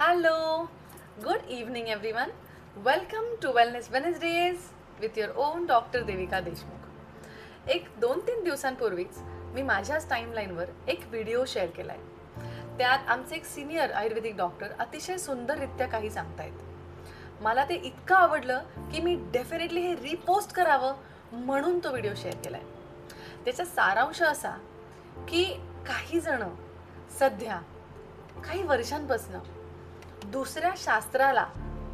Hello, good evening everyone. Welcome to Wellness Wednesdays with your own doctor Devika Deshmukh. एक 2-3 दिवसांपूर्वीच मी माझ्याच टाईमलाईनवर एक व्हिडिओ शेअर केला आहे. त्यात आमचे एक सिनियर आयुर्वेदिक डॉक्टर अतिशय सुंदररित्या काही सांगतायत. मला ते इतकं आवडलं की मी डेफिनेटली हे रिपोस्ट करावं म्हणून तो व्हिडिओ शेअर केला आहे. त्याचा सारांश असा की काही जण सध्या काही वर्षांपासून दुसऱ्या शास्त्राला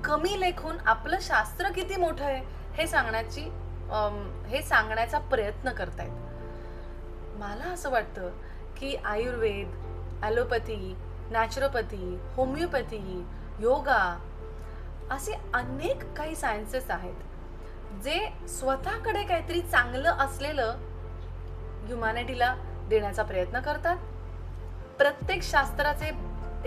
कमी लेखून आपलं शास्त्र किती मोठं आहे हे सांगण्याचा प्रयत्न करतायत. मला असं वाटतं की Ayurveda, allopathy, naturopathy, homeopathy, yoga असे अनेक काही सायन्सेस आहेत जे स्वतःकडे काहीतरी चांगलं असलेलं ह्युमॅनिटीला देण्याचा प्रयत्न करतात. प्रत्येक शास्त्राचे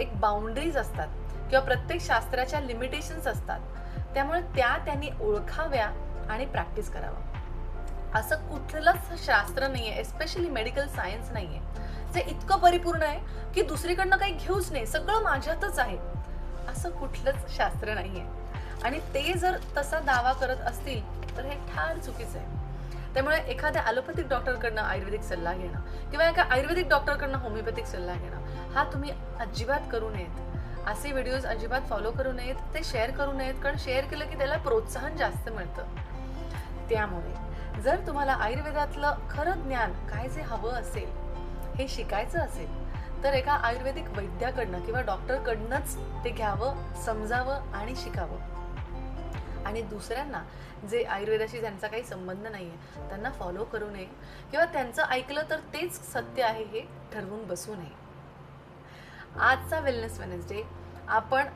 एक बाउंड्रीज असतात किंवा प्रत्येक शास्त्राच्या लिमिटेशन्स असतात. त्यामुळे त्यांनी ओळखाव्या आणि प्रॅक्टिस करावं. असं कुठलंच शास्त्र नाहीये, एस्पेशली मेडिकल सायन्स नाहीये जे इतकं परिपूर्ण आहे की दुसरीकडनं काही घेऊच नाही, सगळं माझ्यातच आहे, असं कुठलंच शास्त्र नाहीये. आणि ते जर तसा दावा करत असतील तर हे फार चुकीचं आहे. त्यामुळे एखाद्या ॲलोपॅथिक डॉक्टरकडनं आयुर्वेदिक सल्ला घेणं किंवा एका आयुर्वेदिक डॉक्टरकडनं होमिओपॅथिक सल्ला घेणं हा तुम्ही अजिबात करू नयेत. असे व्हिडिओज अजिबात फॉलो करू नयेत, ते शेअर करू नयेत, कारण शेअर केलं की त्याला प्रोत्साहन जास्त मिळतं. त्यामुळे जर तुम्हाला आयुर्वेदातलं खरं ज्ञान काय जे हवं असेल, हे शिकायचं असेल तर एका आयुर्वेदिक वैद्याकडनं किंवा डॉक्टरकडनंच ते घ्यावं, समजावं आणि शिकावं. आणि दुसऱ्यांना जे आयुर्वेदाशी ज्यांचा काही संबंध नाही आहे त्यांना फॉलो करू नये किंवा त्यांचं ऐकलं तर तेच सत्य आहे हे ठरवून बसू नये. आजचा वेलनेस वेडनेसडे आपण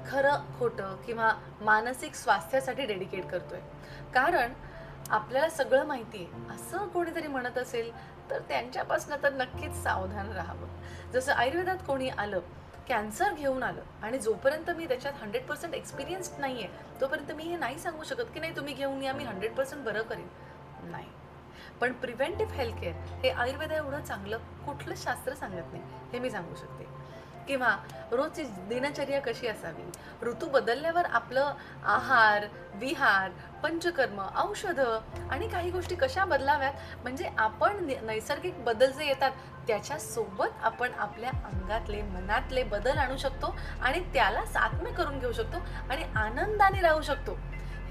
खरं खोटं किंवा मानसिक स्वास्थ्यासाठी डेडिकेट करतोय. कारण आपल्याला सगळं माहिती आहे असं कोणीतरी म्हणत असेल तर त्यांच्यापासून तर नक्कीच सावधान राहावं. जसं आयुर्वेदात कोणी आलं, कॅन्सर घेऊन आलं आणि जोपर्यंत मी त्याच्यात 100% एक्सपिरियन्स्ड नाही आहे तोपर्यंत मी हे नाही सांगू शकत की नाही तुम्ही घेऊन या, मी 100% बरं करेन. नाही, पण प्रिव्हेंटिव्ह हेल्थ केअर हे आयुर्वेदा एवढं चांगलं कुठलं शास्त्र सांगत नाही हे मी सांगू शकते. किंवा रोजची दिनचर्या कशी असावी, ऋतू बदलल्यावर आपलं आहार, विहार, पंचकर्म, औषधं आणि काही गोष्टी कशा बदलाव्यात, म्हणजे आपण नैसर्गिक बदल जे येतात त्याच्यासोबत आपण आपल्या अंगातले, मनातले बदल आणू शकतो आणि त्याला सात्म्य करून घेऊ शकतो आणि आनंदाने राहू शकतो.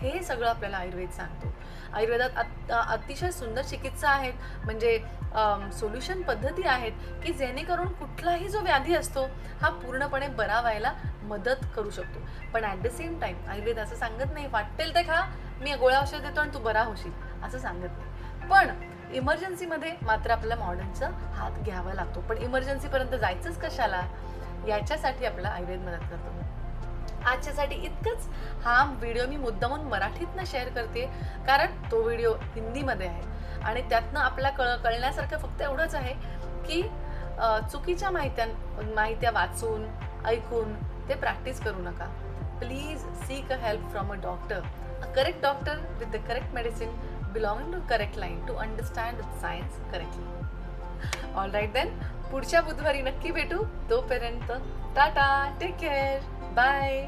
हे सगळं आपल्याला आयुर्वेद सांगतो. आयुर्वेदात अतिशय सुंदर चिकित्सा आहेत, म्हणजे सोल्युशन पद्धती आहेत की जेणेकरून कुठलाही जो व्याधी असतो हा पूर्णपणे बरा व्हायला मदत करू शकतो. पण at the same time Ayurveda असं सांगत नाही वाटेल ते खा, मी गोळ्या औषध देतो आणि तू बरा होशील, असं सांगत नाही. पण इमर्जन्सीमध्ये मात्र आपल्याला मॉडर्नचा हात घ्यावा लागतो. पण इमर्जन्सीपर्यंत जायचंच कशाला, याच्यासाठी आपल्याला आयुर्वेद मदत करतो. आजच्यासाठी इतकंच. हा व्हिडिओ मी मुद्दामून मराठीतनं शेअर करते कारण तो व्हिडिओ हिंदीमध्ये आहे आणि त्यातनं आपल्याला कळण्यासारखं फक्त एवढंच आहे की चुकीच्या माहित्या वाचून ऐकून ते प्रॅक्टिस करू नका. Please seek a help from a doctor, a correct doctor with the correct medicine belonging to correct line to understand the science correctly. All right then, पुढच्या बुधवारी नक्की भेटू. तोपर्यंत टाटा, टेक केअर, बाय.